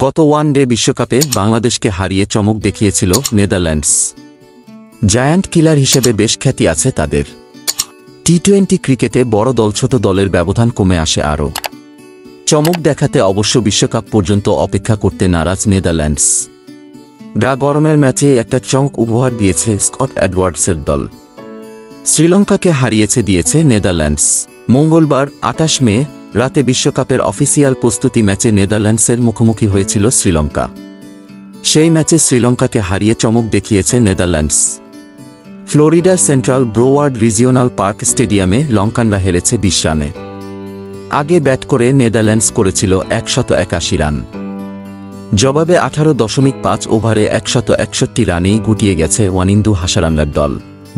গত ওয়ানডে বিশ্বকাপে বাংলাদেশকে হারিয়ে চমক দেখিয়েছিল নেদারল্যান্ডস। জায়ান্ট কিলার হিসেবে বেশ খ্যাতি আছে তাদের। টি-20 ক্রিকেটে বড় দল ছোট দলের ব্যবধান কমে আসে আরও। চমক দেখাতে অবশ্য বিশ্বকাপ পর্যন্ত অপেক্ষা করতে নারাজ নেদারল্যান্ডস। গা গরমের ম্যাচে একটা চমক উপহার দিয়েছে স্কট এডওয়ার্ডসের দল। শ্রীলঙ্কাকে হারিয়েছে দিয়েছে নেদারল্যান্ডস। মঙ্গলবার ২৮ মে রাতে বিশ্বকাপের অফিসিয়াল প্রস্তুতি ম্যাচে নেদারল্যান্ডসের মুখোমুখি হয়েছিল শ্রীলঙ্কা। সেই ম্যাচে শ্রীলঙ্কাকে হারিয়ে চমক দেখিয়েছে নেদারল্যান্ডস। ফ্লোরিডার সেন্ট্রাল ব্রোওয়ার্ড রিজিওনাল পার্ক স্টেডিয়ামে লঙ্কানরা হেরেছে ২০ রানে। আগে ব্যাট করে নেদারল্যান্ডস করেছিল ১৮১ রান। জবাবে ১৮.৫ ওভারে ১৬১ রানেই গুটিয়ে গেছে ওয়ানিন্দু হাসারাঙ্গার দল।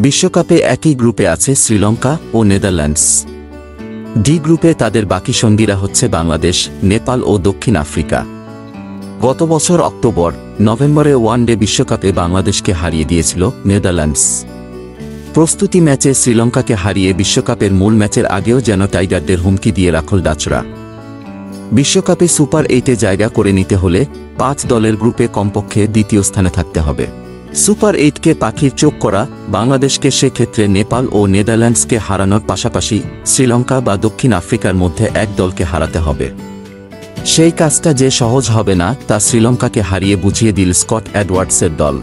বিশ্বকাপে একই গ্রুপে আছে শ্রীলঙ্কা ও নেদারল্যান্ডস। ডি গ্রুপে তাদের বাকি সঙ্গীরা হচ্ছে বাংলাদেশ, নেপাল ও দক্ষিণ আফ্রিকা। গত বছর অক্টোবর নভেম্বরে ওয়ানডে বিশ্বকাপে বাংলাদেশকে হারিয়ে দিয়েছিল নেদারল্যান্ডস। প্রস্তুতি ম্যাচে শ্রীলঙ্কাকে হারিয়ে বিশ্বকাপের মূল ম্যাচের আগেও যেন টাইগারদের হুমকি দিয়ে রাখল ডাচরা। বিশ্বকাপে সুপার 8-এ জায়গা করে নিতে হলে ৫ দলের গ্রুপে কমপক্ষে দ্বিতীয় স্থানে থাকতে হবে। সুপার 8কে পাখির চোখ করা বাংলাদেশকে সেক্ষেত্রে নেপাল ও নেদারল্যান্ডসকে হারানোর পাশাপাশি শ্রীলঙ্কা বা দক্ষিণ আফ্রিকার মধ্যে এক দলকে হারাতে হবে। সেই কাজটা যে সহজ হবে না তা শ্রীলঙ্কাকে হারিয়ে বুঝিয়ে দিল স্কট এডওয়ার্ডসের দল।